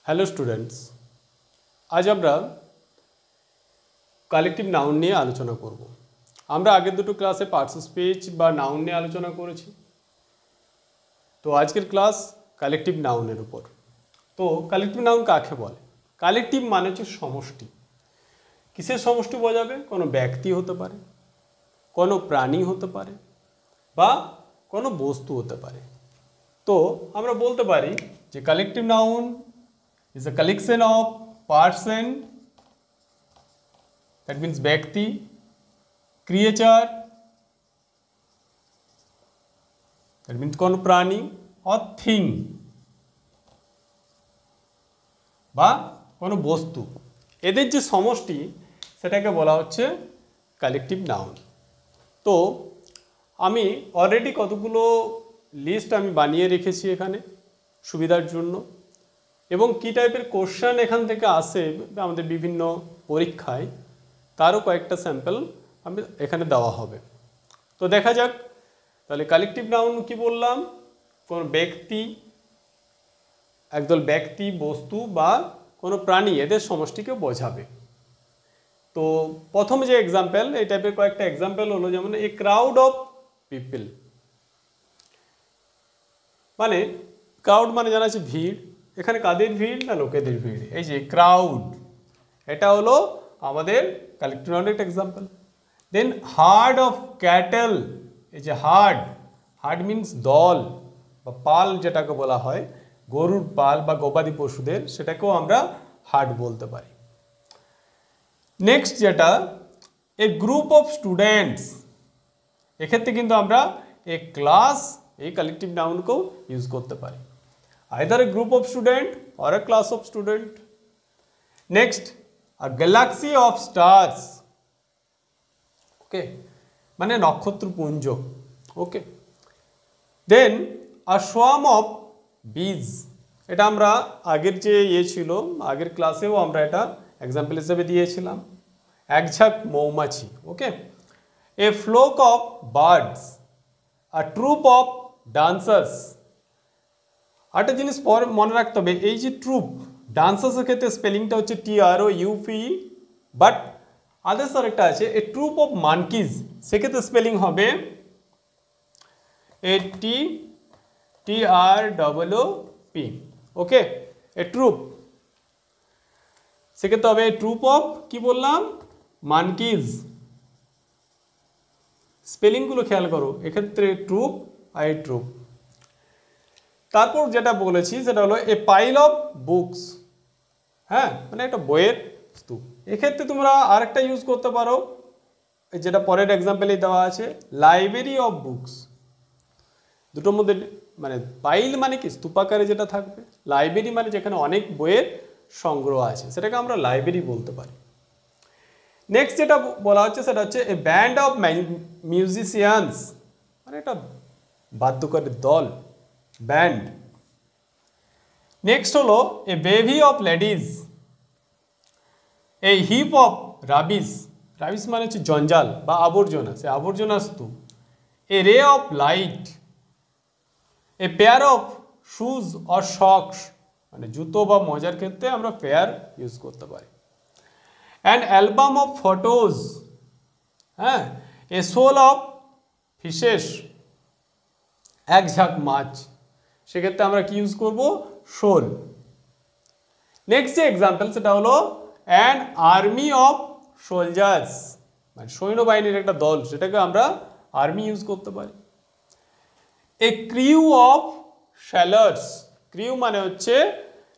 Hello students, আজ আমরা collective noun নিয়ে আলোচনা করব। আমরা আগের দুটো ক্লাসে পার্টস অফ স্পিচ বা নাউন নিয়ে আলোচনা করেছি। তো আজকের ক্লাস কালেকটিভ নাউনের উপর। তো কালেকটিভ নাউন কাকে বলে? কালেকটিভ মানে হচ্ছে সমষ্টি। কিসের সমষ্টি বোঝাবে? কোনো ব্যক্তি হতে পারে, কোনো প্রাণী হতে পারে, বা কোনো বস্তু হতে পারে। তো আমরা বলতে পারি যে collective noun is a collection of person, that means ব্যক্তি, creature, that means কোনো প্রাণী, or thing বা কোনো বস্তু, এদের যে সমষ্টি সেটাকে বলা হচ্ছে কালেকটিভ নাউন। তো আমি অলরেডি কতগুলো লিস্ট আমি বানিয়ে রেখেছি এখানে সুবিধার জন্য, এবং কী টাইপের কোশ্চেন এখান থেকে আসে আমাদের বিভিন্ন পরীক্ষায় তারও কয়েকটা স্যাম্পল আমি এখানে দেওয়া হবে। তো দেখা যাক তাহলে কালেকটিভ নাউন কি বললাম? কোনো ব্যক্তি, একদল ব্যক্তি, বস্তু বা কোনো প্রাণী, এদের সমষ্টিকে বোঝাবে। তো প্রথম যে এক্সাম্পল, এই টাইপের কয়েকটা এক্সাম্পল হলো, যেমন এ ক্রাউড অফ পিপল, মানে ক্রাউড মানে জানা আছে ভিড়। এখানে কাদের ভিড়? না লোকেদের ভিড়। এই যে ক্রাউড, এটা হলো আমাদের কালেকটিভ নাউনের একটা example. Then herd of cattle, এই যে হার্ড, হার্ড মিনস দল বা পাল যেটাকে বলা হয়, গরুর পাল বা গবাদি পশুদের, সেটাকেও আমরা হার্ড বলতে পারি। নেক্সট যেটা এ গ্রুপ অফ স্টুডেন্টস, এক্ষেত্রে কিন্তু আমরা এ ক্লাস, এই কালেকটিভ নাউনকেও ইউজ করতে পারি, either a group of student or a class of student. Next a galaxy of stars, okay, মানে নক্ষত্রপুঞ্জ, ওকে। দেন আ সোয়াম অফ বিজ, এটা আমরা আগের যে ছিল, আগের ক্লাসেও আমরা এটা এক্সাম্পল হিসেবে দিয়েছিলাম, এক ঝাঁক মৌমাছি, okay. A flock of birds, a troop of dancers. একটা জিনিস মনে রাখতে হবে, এই যে ট্রুপ, ডান্সার্সের ক্ষেত্রে স্পেলিংটা হচ্ছে TROUP, বাট আদার্স আরেকটা আছে এ ট্রুপ অফ মানকিজ, সেক্ষেত্রে স্পেলিং হবে TROOP, ওকে। এ ট্রুপ, সেক্ষেত্রে হবে ট্রুপ অফ, কি বললাম, মানকিজ। স্পেলিংগুলো খেয়াল করো, এক্ষেত্রে ট্রুপ আর ট্রুপ। তারপর যেটা বলেছি সেটা হলো এ পাইল অফ বুকস, হ্যাঁ, মানে একটা বইয়ের স্তূপ। এক্ষেত্রে তোমরা আরেকটা ইউজ করতে পারো, যেটা পরের এক্সাম্পলেই দেওয়া আছে, লাইব্রেরি অফ বুকস। দুটোর মধ্যে মানে পাইল মানে কি স্তূপাকারে যেটা থাকবে, লাইব্রেরি মানে যেখানে অনেক বইয়ের সংগ্রহ আছে, সেটাকে আমরা লাইব্রেরি বলতে পারি। নেক্সট যেটা বলা হচ্ছে সেটা হচ্ছে এ ব্যান্ড অফ মিউজিশিয়ানস, মানে একটা বাদ্যকারী দল, ব্যান্ড। নেক্সট হলো এ বেভি অফ লেডিজ, এই হিপ অফ রাবিস, রাবিস মানে হচ্ছে জঞ্জাল বা আবর্জনা, সে আবর্জনা স্তূপ। A ray of light, a pair of shoes or socks, মানে জুতো বা মোজার ক্ষেত্রে আমরা পেয়ার ইউজ করতে পারি। অ্যান্ড অ্যালবাম অফ ফটোজ, হ্যাঁ। এ শোল অফ ফিশেস, এক ঝাঁক মাছ, সেক্ষেত্রে আমরা কি ইউজ করব? শোল। নেক্সট যে এক্সাম্পল সেটা হলো অ্যান আর্মি অফ সোলজার্স, মানে সৈন্যবাহিনীর একটা দল, সেটাকে আমরা আর্মি ইউজ করতে পারি। এ ক্রিউ অফ স্যালার্স, ক্রিউ মানে হচ্ছে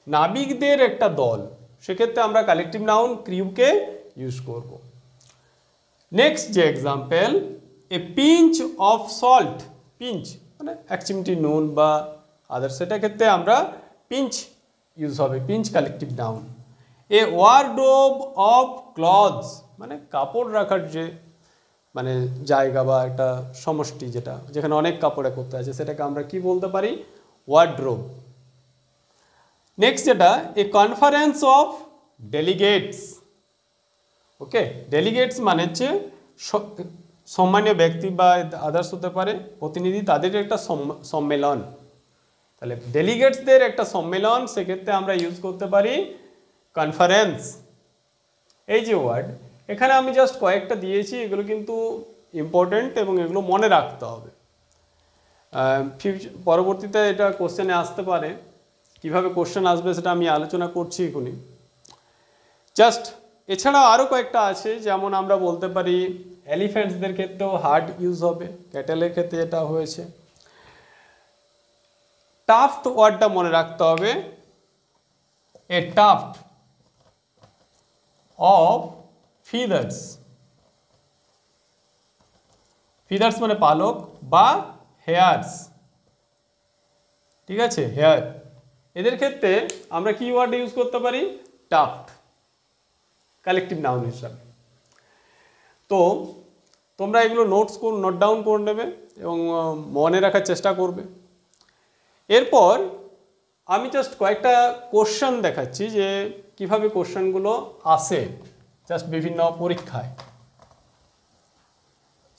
নাবিকদের একটা দল, সেক্ষেত্রে আমরা কালেকটিভ নাউন ক্রিউকে ইউজ করব। নেক্সট যে example A pinch of salt, pinch মানে এক চিমটি নুন বা আদার, সেটা ক্ষেত্রে আমরা পিঞ্চ ইউজ হবে, pinch collective noun. A wardrobe of clothes, মানে কাপড় রাখার যে মানে জায়গা বা একটা সমষ্টি, যেটা যেখানে অনেক কাপড় একত্রে আছে, সেটাকে আমরা কি বলতে পারি? ওয়ারড্রোব। নেক্সট যেটা a conference of delegates, okay. Delegates মানে হচ্ছে সম্মানীয় ব্যক্তি বা আদার্স হতে পারে প্রতিনিধি, তাদের একটা সম্মেলন। তাহলে ডেলিগেটসদের একটা সম্মেলন, সেক্ষেত্রে আমরা ইউজ করতে পারি কনফারেন্স। এই যে ওয়ার্ড, এখানে আমি জাস্ট কয়েকটা দিয়েছি, এগুলো কিন্তু ইম্পর্টেন্ট এবং এগুলো মনে রাখতে হবে। পরবর্তীতে এটা কোশ্চেনে আসতে পারে, কিভাবে কোশ্চেন আসবে সেটা আমি আলোচনা করছি এখনই। জাস্ট এছাড়াও আরও কয়েকটা আছে, যেমন আমরা বলতে পারি এলিফ্যান্টসদের ক্ষেত্রেও হার্ড ইউজ হবে, ক্যাটেলের ক্ষেত্রে এটা হয়েছে। টাফট ওয়ার্ডটা মনে রাখতে হবে, এ টাফট অফ ফিদার্স। ফিদার্স মানে পালক বা হেয়ার্স, ঠিক আছে, হেয়ার। এদের ক্ষেত্রে আমরা কি ওয়ার্ড ইউজ করতে পারি? টাফট, কালেকটিভ নাউন হিসাবে। তো তোমরা এগুলো নোট ডাউন করে নেবে এবং মনে রাখার চেষ্টা করবে। এরপর আমি জাস্ট কয়েকটা কোশ্চেন দেখাচ্ছি যে কিভাবে কোশ্চেনগুলো আসে জাস্ট বিভিন্ন পরীক্ষায়,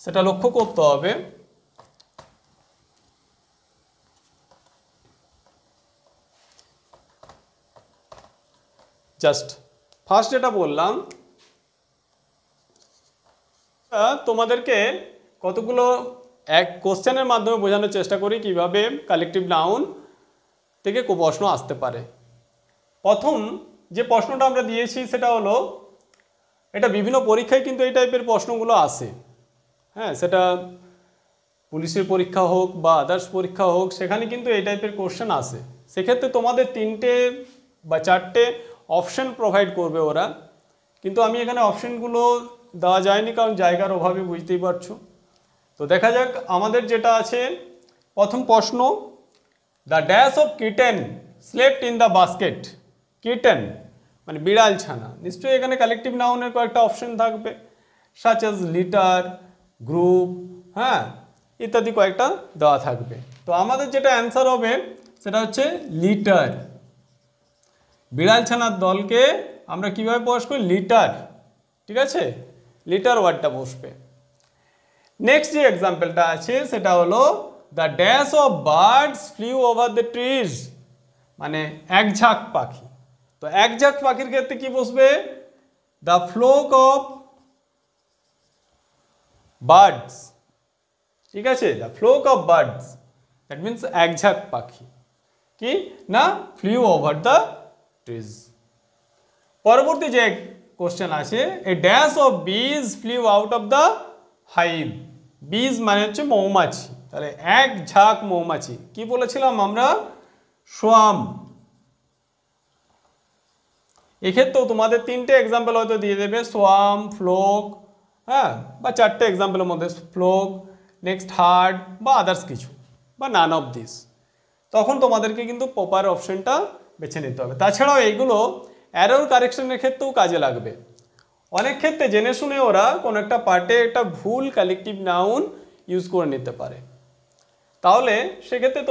সেটা লক্ষ্য করতে হবে। জাস্ট ফার্স্ট যেটা বললাম, তোমাদেরকে কতগুলো এক কোশ্চেনের মাধ্যমে বোঝানোর চেষ্টা করি কিভাবে কালেকটিভ নাউন থেকে প্রশ্ন আসতে পারে। প্রথম যে প্রশ্নটা আমরা দিয়েছি সেটা হলো, এটা বিভিন্ন পরীক্ষায় কিন্তু এই টাইপের প্রশ্নগুলো আসে। হ্যাঁ, সেটা পুলিশের পরীক্ষা হোক বা আদার্স পরীক্ষা হোক, সেখানে কিন্তু এই টাইপের কোশ্চেন আসে। সেক্ষেত্রে তোমাদের 3টে বা 4টে অপশন প্রোভাইড করবে ওরা, কিন্তু আমি এখানে অপশনগুলো দেওয়া যায়নি কারণ জায়গার অভাবে, বুঝতেই পারছো। তো দেখা যাক আমাদের যেটা আছে। প্রথম প্রশ্ন, the dash of kitten slept in the basket. Kitten মানে বিড়াল ছানা, নিশ্চয়ই এখানে কালেকটিভ নাউনের কয়েকটা অপশন থাকবে, সাচ অ্যাজ লিটার, গ্রুপ, হ্যাঁ, ইত্যাদি কয়েকটা দেওয়া থাকবে। তো আমাদের যেটা অ্যান্সার হবে সেটা হচ্ছে লিটার। বিড়াল ছানার দলকে আমরা কিভাবে প্রকাশ করি? লিটার, ঠিক আছে, লিটার ওয়ার্ডটা বসবে। নেক্সট যে এক্সাম্পলটা আছে সেটা হলো, the dash of birds flew over the trees, মানে এক ঝাঁক পাখি। তো এক ঝাঁক পাখির ক্ষেত্রে কি বসবে? দ্য ফ্লোক অফ বার্ডস, ঠিক আছে, the flock of birds, that means এক ঝাঁক পাখি কি না ফ্লিউ ওভার দ্য ট্রিজ। পরবর্তী যে কোশ্চেন আছে, a dash of bees flew out of the hive. Bees মানে হচ্ছে মৌমাছি, তাহলে এক ঝাঁক মৌমাছি, কি বলেছিলাম আমরা? সোয়াম। এক্ষেত্রেও তোমাদের 3টে এক্সাম্পল হয়তো দিয়ে দেবে, সোয়াম, ফ্লোক, হ্যাঁ, বা 4টে এক্সাম্পলের মধ্যে ফ্লোক, নেক্সট হার্ড বা আদার্স কিছু, বা নান অফ দিস। তখন তোমাদেরকে কিন্তু প্রপার অপশনটা বেছে নিতে হবে। তাছাড়াও এইগুলো এরর কারেকশনের ক্ষেত্রেও কাজে লাগবে। অনেক ক্ষেত্রে জেনে শুনে ওরা কোনো একটা পার্টে একটা ভুল কালেকটিভ নাউন ইউজ করে নিতে পারে। তাহলে সেক্ষেত্রে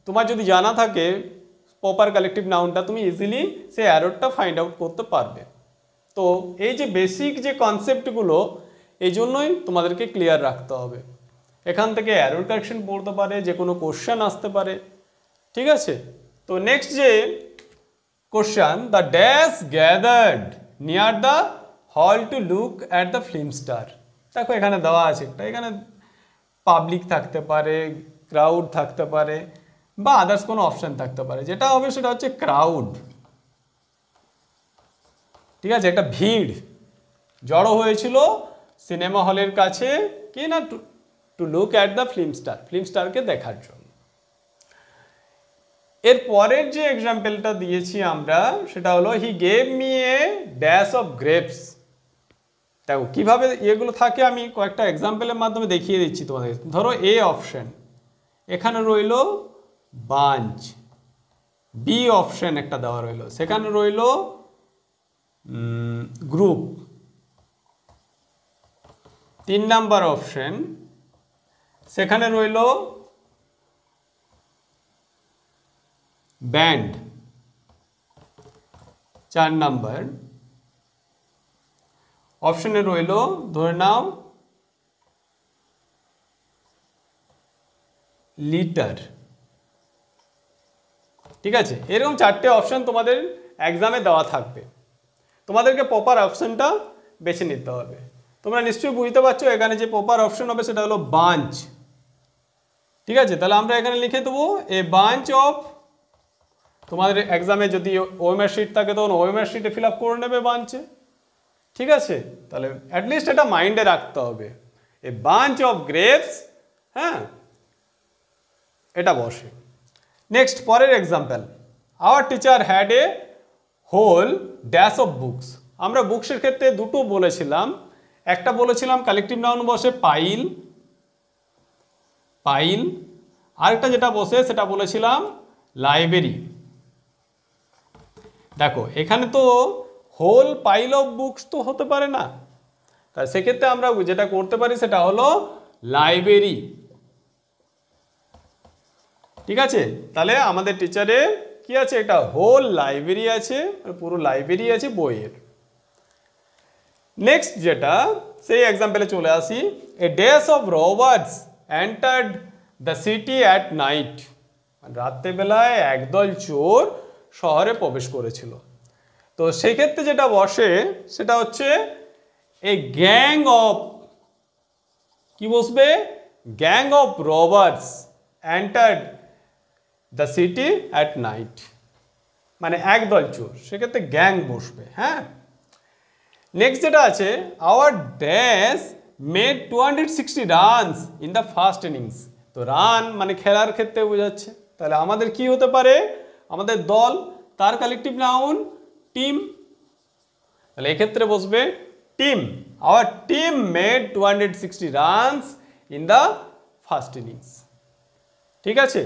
তোমার যদি জানা থাকে প্রপার কালেকটিভ নাউনটা, তুমি ইজিলি সেই এররটা ফাইন্ড আউট করতে পারবে। তো এই যে বেসিক যে কনসেপ্টগুলো, এই জন্যই তোমাদেরকে ক্লিয়ার রাখতে হবে। এখান থেকে এরর কারেকশন পড়তে পারে, যে কোনো কোশ্চেন আসতে পারে, ঠিক আছে। তো নেক্সট যে question, the dash gathered near the hall two look at the film star. দেখো এখানে দেওয়া আছে একটা, এখানে পাবলিক থাকতে পারে, ক্রাউড থাকতে পারে, বা আদার্স কোনো অপশন থাকতে পারে। যেটা হবে সেটা হচ্ছে ক্রাউড, ঠিক আছে, একটা ভিড় জড়ো হয়েছিল সিনেমা হলের কাছে, কি না to look at the film স্টারকে দেখার জন্য। এর পরের যে এক্সাম্পলটা দিয়েছি আমরা সেটা হলো, he gave me a dash of grapes. দেখো কিভাবে এগুলো থাকে, আমি কয়েকটা এক্সাম্পলের মাধ্যমে দেখিয়ে দিচ্ছি তোমাদের। ধরো এ অপশন, এখানে রইল বাঞ্চ। বি অপশন একটা দেওয়া রইল, সেখানে রইল গ্রুপ। 3 নাম্বার অপশন, সেখানে রইল ব্যান্ড। 4 নাম্বার অপশনে রইল, ধরে নাও লিটার। ঠিক আছে, এরকম 4টে অপশান তোমাদের এক্সামে দেওয়া থাকবে, তোমাদেরকে প্রপার অপশানটা বেছে নিতে হবে। তোমরা নিশ্চয়ই বুঝতে পারছো এখানে যে প্রপার অপশন হবে সেটা হলো বাঞ্চ। ঠিক আছে, তাহলে আমরা এখানে লিখে দেবো এ বাঞ্চ অফ, তোমাদের এক্সামে যদি ওএমআর শিট থাকে তখন ওএমআর শিটে ফিল আপ করে নেবে বাঞ্চে। ঠিক আছে, তাহলে অ্যাটলিস্ট এটা মাইন্ডে রাখতে হবে, এ বাঞ্চ অফ গ্রেপস, হ্যাঁ, এটা বসে। নেক্সট পরের example, our teacher had a whole dash of books. আমরা বুকসের ক্ষেত্রে দুটো বলেছিলাম, একটা বলেছিলাম কালেকটিভ নাউন বসে পাইল, পাইল, আরেকটা যেটা বসে সেটা বলেছিলাম লাইব্রেরি। দেখো এখানে তো হোল পাইল অফ বুকস তো হতে পারে না, তাই সেক্ষেত্রে আমরা যেটা করতে পারি সেটা হলো লাইব্রেরি। ঠিক আছে, তাহলে আমাদের টিচারে কি আছে, একটা হোল লাইব্রেরি আছে, পুরো লাইব্রেরি আছে বইয়ের। নেক্সট যেটা সেই এক্সাম্পলে চলে আসি, a den of robbers entered the city at night. রাত্রেবেলায় একদল চোর শহরে প্রবেশ করেছিল। তো সেই ক্ষেত্রে যেটা বসে সেটা হচ্ছে এ গ্যাং অফ, কি বসবে, gang of robbers entered the city at night, মানে একদল চোর, সেক্ষেত্রে গ্যাং বসবে। হ্যাঁ, নেক্সট যেটা আছে, hour dash made 260 runs in the first innings. তো রান মানে খেলার ক্ষেত্রে বোঝাচ্ছে, তাহলে আমাদের কি হতে পারে, আমাদের দল, তার কালেকটিভ নাউন টিম, তাহলে এক্ষেত্রে বসবে team. Our team made 260 runs in the first innings. ঠিক আছে,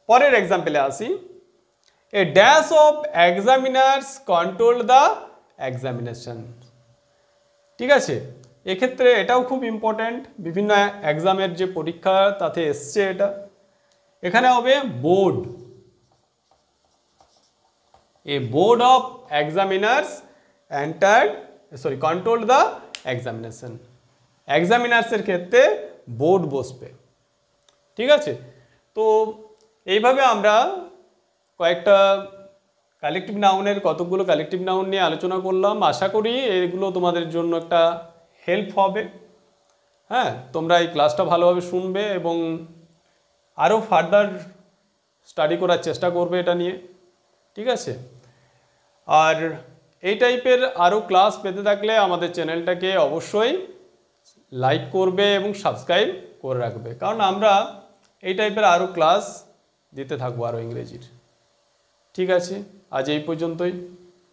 পরের এক্সাম্পলে আসি, a dash of examiners control the examination. ঠিক আছে, এক্ষেত্রে এটাও খুব ইম্পর্ট্যান্ট, বিভিন্ন এক্সামের যে পরীক্ষা তাতে এসছে এটা। এখানে হবে board, a board of examiners entered, sorry, control the examination. এক্সামিনার্সের ক্ষেত্রে বোর্ড বসবে। ঠিক আছে, তো এইভাবে আমরা কয়েকটা কালেকটিভ নাউনের, কতগুলো কালেকটিভ নাউন নিয়ে আলোচনা করলাম। আশা করি এগুলো তোমাদের জন্য একটা হেল্প হবে। হ্যাঁ, তোমরা এই ক্লাসটা ভালোভাবে শুনবে এবং আরও ফার্দার স্টাডি করার চেষ্টা করবে এটা নিয়ে। ঠিক আছে, আর এই টাইপের আরও ক্লাস পেতে থাকলে আমাদের চ্যানেলটাকে অবশ্যই লাইক করবে এবং সাবস্ক্রাইব করে রাখবে, কারণ আমরা এই টাইপের আরও ক্লাস দিতে থাকবো আরও ইংরেজির। ঠিক আছে, আজ এই পর্যন্তই,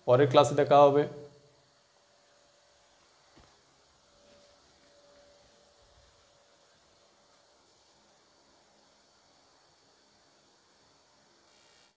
পরের ক্লাসে দেখা হবে।